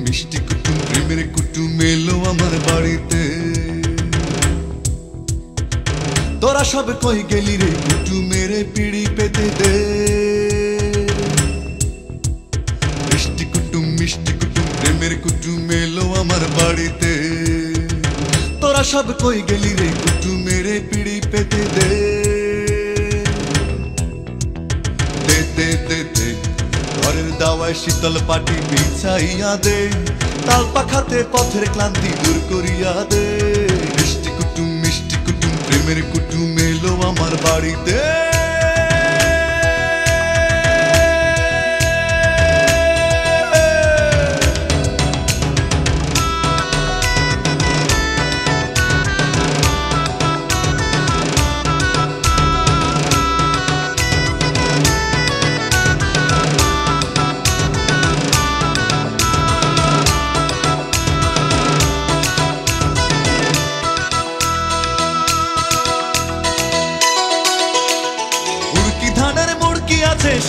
মিষ্টি কুটুম প্রেমের কুটুম এলো আমার বাড়িতে। তোরা সব কই গেলি রে কুটুমের পিড়ি পেতে দে। মিষ্টি কুটুম প্রেমের কুটুম এলো আমার বাড়িতে। তোরা সব কই গেলি রে কুটুমের পিড়ি পেতে দে। দে দে দে দে ঘরের দাওয়ায় শীতল পাটি বিছাইয়া দে। তাল পাখাতে পথের ক্লান্তি দূর করিয়া দে। মিষ্টি কুটুম প্রেমের কুটুম এলো আমার বাড়িতে।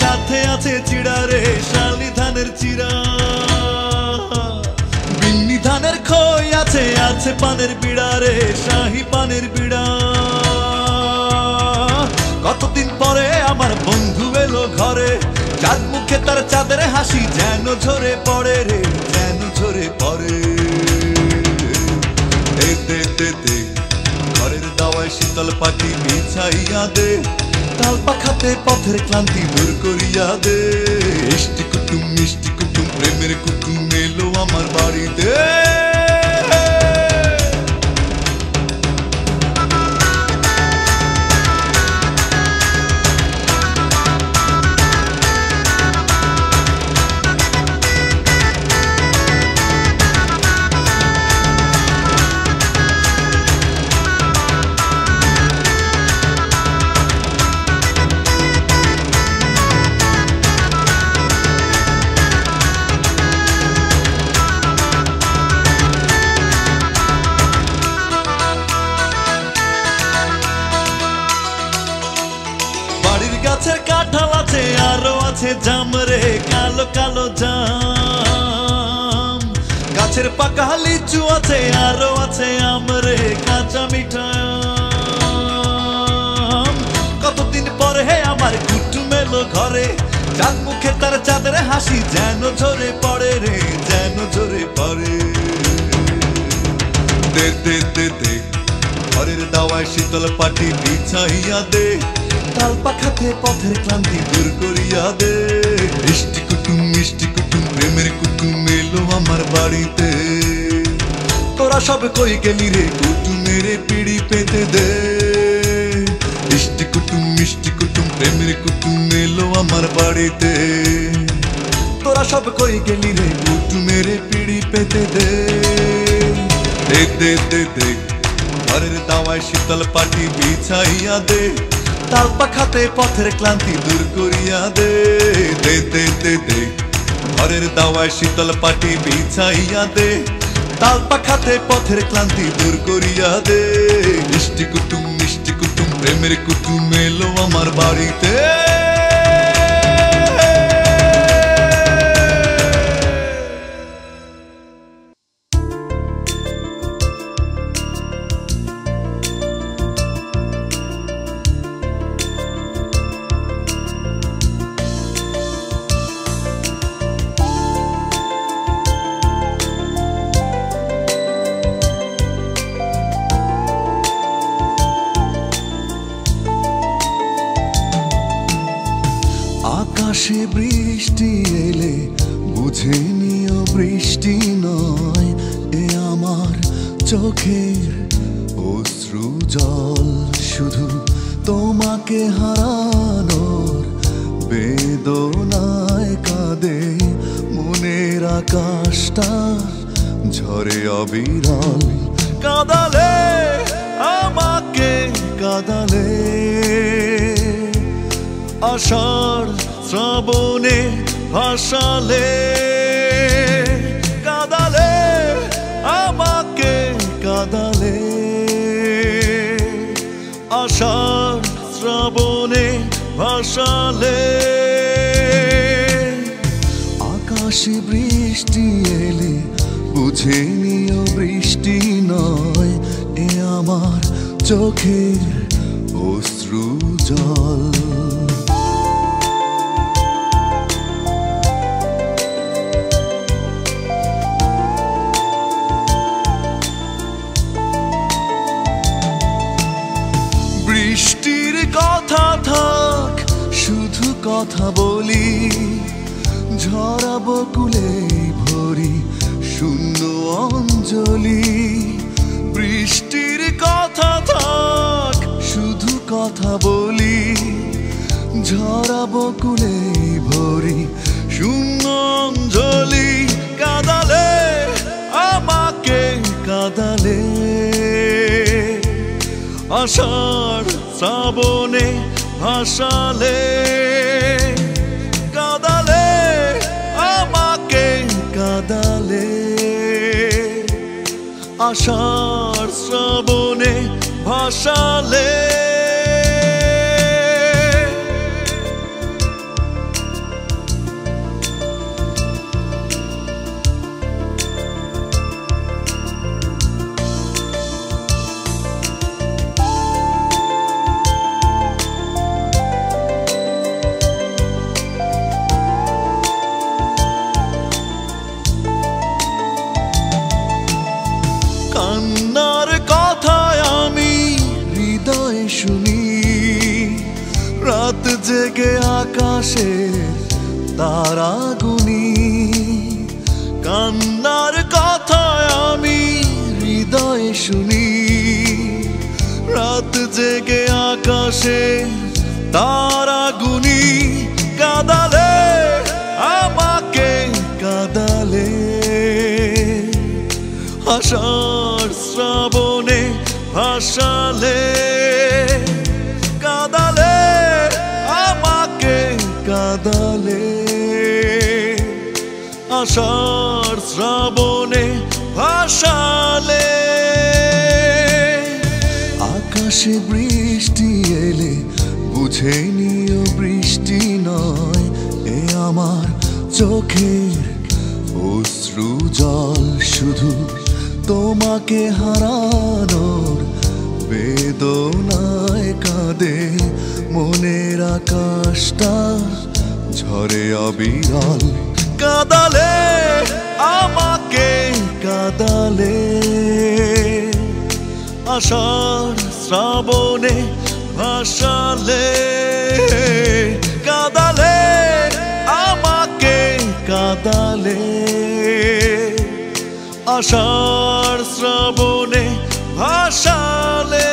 সাথে আছে চিড়া রে শালি ধানের চিড়া। বিন্নি ধানের খই আছে আছে পানের বিড়া রে শাহি পানের বিড়া। কতদিন পরে আমার বন্ধু এলো ঘরে। চাঁদ মুখে তার চাঁদের হাসি যেন ঝরে পড়ে রে যেন ঝরে পড়ে। দে দে দে দে ঘরের দাওয়ায় শীতল পাটি বিছাইয়া দে। তাল পাখাতে পথের ক্লান্তি দূর করিয়া দে। মিষ্টি কুটুম প্রেমের কুটুম এলো আমার বাড়িতে। গাছের কাঁঠাল আছে আরো আছে জাম রে কালো কালো জাম। গাছের পাকা লিচু আছে আরো আছে আম রে কাঁচা মিঠা। কতদিন পরে হে আমার কুটুম এলো ঘরে। চাঁদ মুখে তার চাঁদের হাসি যেন ঝরে পড়ে রে যেন ঝরে পড়ে। দে দে দে দে ঘরের দাওয়ায় শীতল পাটি বিছাইয়া দে। তাল পাখাতে পথের ক্লান্তি দূর করিয়া দে। মিষ্টি কুটুম প্রেমের কুটুম এলো আমার বাড়িতে। তোরা সব কই গেলি রে কুটুমের পিড়ি পেতে দে। মিষ্টি কুটুম প্রেমের কুটুম এলো আমার বাড়িতে। তোরা সব কই গেলি রে কুটুমের পিড়ি পেতে দে। দে দে দে দে ঘরের দাওয়ায় শীতল পাটি বিছাইয়া দে। তাল পাখাতে পথের ক্লান্তি দূর করিয়া দে। দে দে দে দে ঘরের দাওয়ায় শীতল পাটি বিছাইয়া দে। তাল পাখাতে পথের ক্লান্তি দূর করিয়া দে। মিষ্টি কুটুম প্রেমের কুটুম এলো আমার বাড়িতে। আকাশে বৃষ্টি এলে বুঝে নিও বৃষ্টি নয়। এ আমার চোখের অশ্রু জল শুধু তোমাকে হারানোর বেদনায় কাঁদে মনের আকাশটা ঝরে অবিরল। কাঁদালে আমাকে কাঁদালে, আষাঢ় শ্রাবণে ভাসালে। কাঁদালে আমাকে কাঁদালে, আষাঢ় শ্রাবণে ভাসালে। আকাশে বৃষ্টি এলে বুঝে নিও বৃষ্টি নয়, এ আমার চোখের অশ্রু জল। বৃষ্টির কথা থাক, শুধু কথা বলি, ঝরা বকুলে ভরি শূন্য অঞ্জলি। বৃষ্টির কথা থাক, শুধু কথা বলি, ঝরা বকুলে ভরি শূন্য অঞ্জলি। কাঁদালে আমাকে কাঁদালে, আষাঢ় শ্রাবণে ভাসালে। কাঁদালে আমাকে কাঁদালে, আষাঢ় শ্রাবণে ভাসালে। কান্নার কথায় আমি হৃদয়ে শুনি, রাত জেগে আকাশে তারা গুনি। কান্নার কথায় আমি হৃদয়ে শুনি, রাত জেগে আকাশে তারা গুনি। কাঁদালে আমাকে কাঁদালে, আষাঢ় শ্রাবণে ভাসালে। কাঁদালে আমাকে কাঁদালে, আষাঢ় শ্রাবণে ভাসালে। আকাশে বৃষ্টি এলে বুঝে নিও বৃষ্টি নয়, এ আমার চোখের অশ্রু জল। শুধু তোমাকে হারানোর বেদনায় কাঁদে মনের আকাশটা ঝরে অবিরল। কাঁদালে আমাকে কাঁদালে, আষাঢ় শ্রাবণে ভাসালে। কাঁদালে আমাকে কাঁদালে, আষাঢ় শ্রাবণে ভাসালে।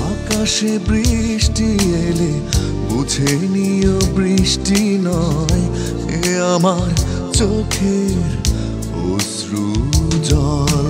আকাশে বৃষ্টি এলে বুঝে নিও বৃষ্টি নয়, এ আমার চোখের অশ্রু জল।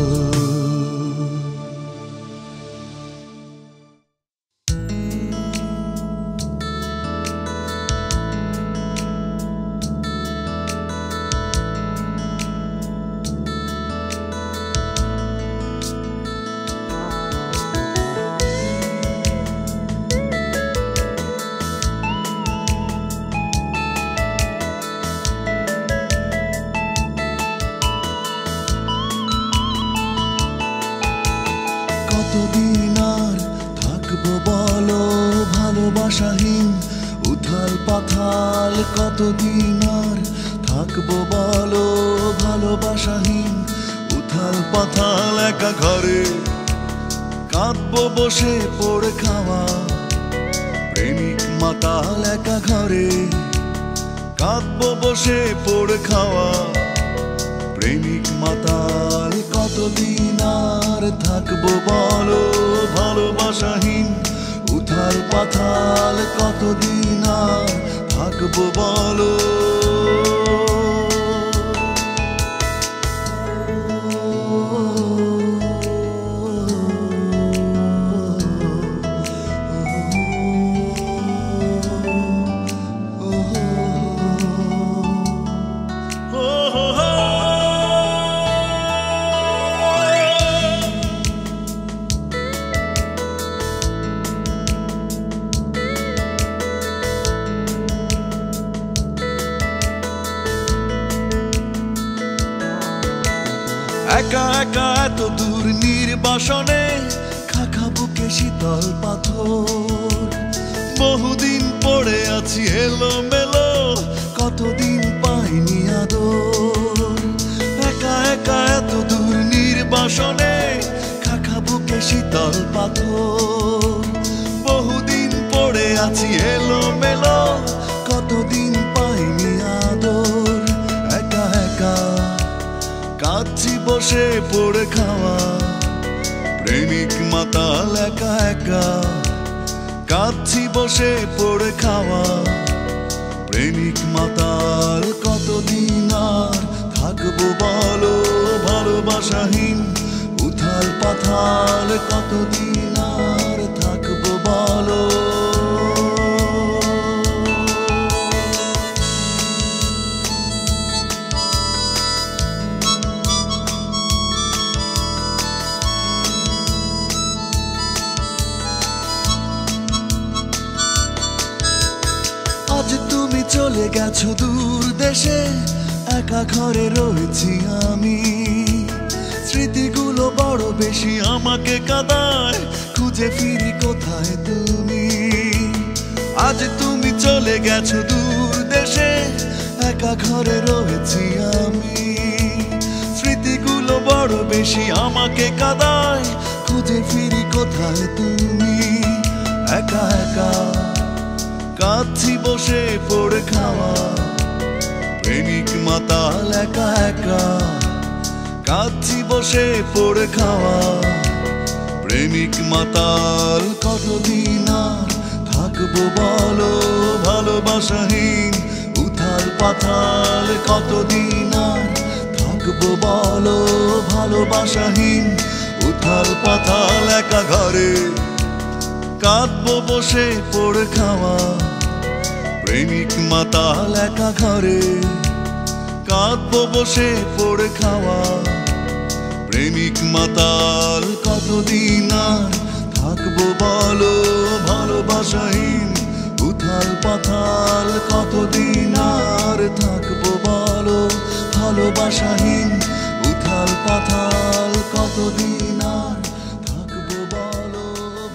কতদিন আর থাকবো বলো ভালোবাসাহীন উথাল পাথাল। কতদিন আর থাকবো বলো ভালোবাসাহীন উথাল পাথাল। একা ঘরে কাঁদবো বসে পড়ে খাওয়া প্রেমিক মাতাল। একা ঘরে কাঁদবো বসে পড়ে খাওয়া প্রেমিক মাতাল। কতদিন আর থাকবো বলো ভালোবাসাহীন উথাল পাথাল। কতদিন আর থাকবো বলো। একা একা এত দূর নির্বাসনে, খাখা বুকে শীতল পাথর। বহুদিন পড়ে আছি এলোমেলো, কতদিন পাইনি আদর। একা একা এত দূর নির্বাসনে, খাখা বুকে শীতল পাথর। বহুদিন পড়ে আছি এলোমেলো, কতদিন পাইনি আদর। একা একা কাঁদছি বসে পড়ে খাওয়া, প্রেমিক মাতাল। একা একা কাঁদছি বসে পড়ে খাওয়া, প্রেমিক মাতাল। কতদিন আর থাকবো বলো ভালোবাসাহীন, উথাল পাথাল। কতদিন আর থাকবো বলো। আজ তুমি চলে গেছো দূর দেশে, একা ঘরে রয়েছি আমি। স্মৃতিগুলো বড় বেশি আমাকে কাঁদায়, খুঁজে ফিরি কোথায় তুমি। আজ তুমি চলে গেছো দূর দেশে, একা ঘরে রয়েছি আমি। স্মৃতিগুলো বড় বেশি আমাকে কাঁদায়, খুঁজে ফিরি কোথায় তুমি। একা একা কাঁদছি বসে পড়ে খাওয়া, প্রেমিক মাতাল। একা একা কাঁদছি বসে পড়ে খাওয়া, প্রেমিক মাতাল। কতদিন আর থাকবো বলো ভালোবাসাহীন, উথাল পাথাল। কতদিন আর থাকবো বলো ভালোবাসাহীন, উথাল পাথাল। একা ঘরে কাঁদবো বসে পড়ে খাওয়া, প্রেমিক মাতাল। একা ঘরে কাঁদবো বসে পড়ে খাওয়া, প্রেমিক মাতাল। কতদিন আর থাকবো বলো ভালোবাসাহীন, উথাল পাথাল। কতদিন আর থাকবো বলো ভালোবাসাহীন, উথাল পাথাল। কতদিন আর থাকবো বলো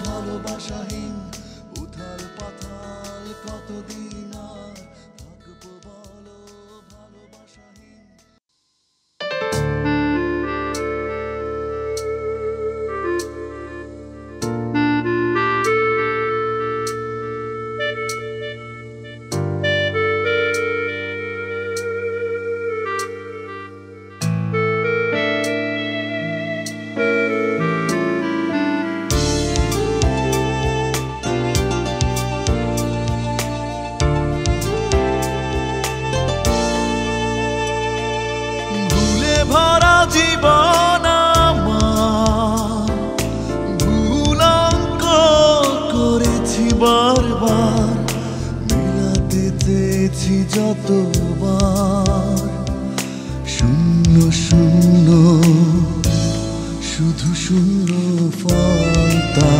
ভালোবাসাহীন, উথাল পাথাল। কতদিন আর থাকবো বলো ভালোবাসাহীন। ভরা জীবন আমার, ভুলঙ্ক করেছি বারবার। মিলাতে চেয়েছি যতবার, শূন্য শূন্য শুধু শূন্য ফলতা।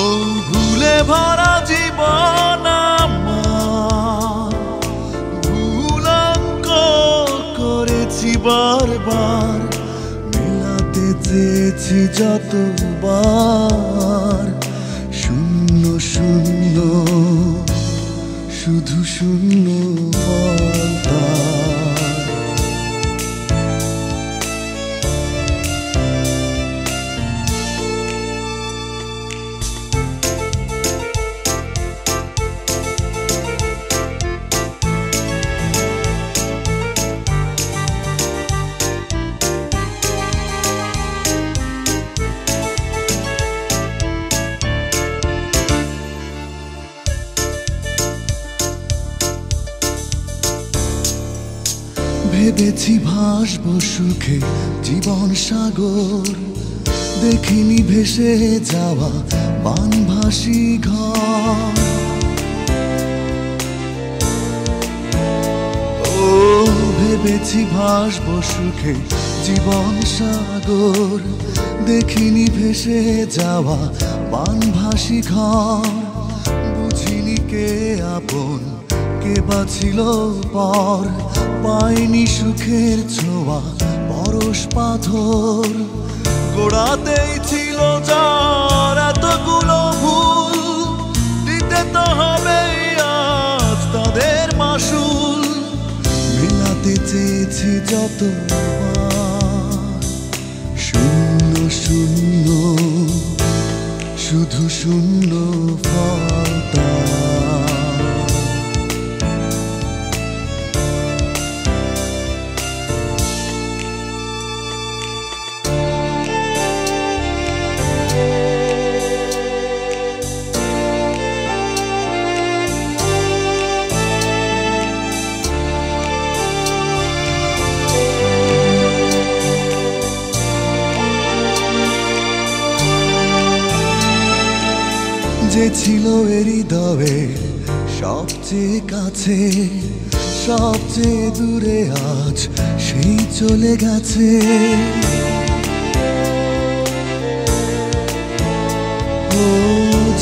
ও ভুলে ভরা জীবন আমার, ভুলঙ্ক করেছি বারবার। মিলাতে চেয়েছি যতবার, শূন্য শূন্য শুধু শূন্য ফলতা। ভেবেছি ভাসবো সুখে জীবন সাগর, দেখিনি ভেসে যাওয়া বানভাসী ঘর। ও ভেবেছি ভাসবো সুখে জীবন সাগর, দেখিনি ভেসে যাওয়া বানভাসী ঘর। বুঝিনি কে আপন কে বা ছিল পর, পাইনি সুখের ছোঁয়া পরশ পাথর। গোড়াতেই ছিল যার এতগুলো ভুল, দিতে তো হবে আজ তাদের মাসুল। মেলাতে চেয়েছি যত শূন্য শূন্য, শুধু শূন্য ফলতা। যে ছিল হৃদয়ে সবচেয়ে কাছে, সবচেয়ে দূরে আজ সেই চলে গেছে। ও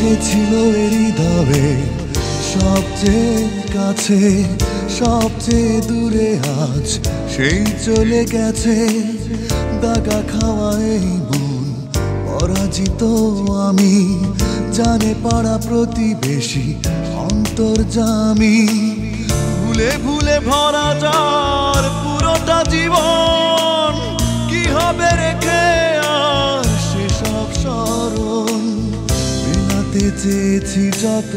যে ছিল হৃদয়ে সবচেয়ে কাছে, সবচেয়ে দূরে আজ সেই চলে গেছে। দাগা খাওয়া এই মন পরাজিত আমি, জানে পাড়া প্রতিবেশী অন্তর্যামী। ভুলে ভুলে ভরা যার পুরোটা জীবন, কি হবে রেখে আর সেসব স্মরণ। মেলাতে চেয়েছি যত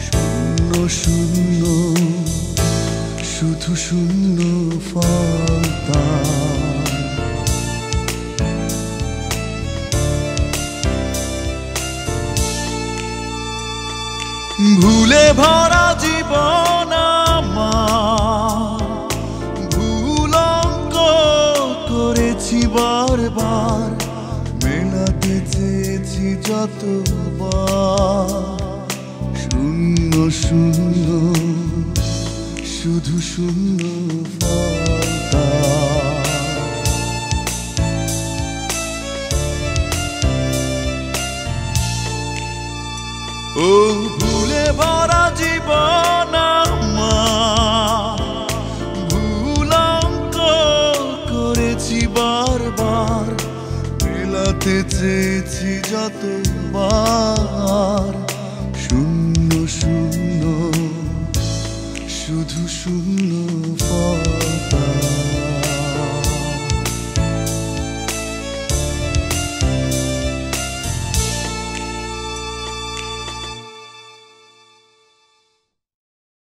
শূন্য শূন্য, শুধু শূন্য ফলতা। ভুলে ভরা জীবন আমার, ভুল অঙ্ক করেছি বারবার। মেলাতে চেয়েছি যতবার শূন্য শূন্য, শুধু শূন্য ফলতা। ও ভুলে ভরা জীবন আমার, ভুল অঙ্ক করেছি বারবার। মেলাতে চেয়েছি যতবার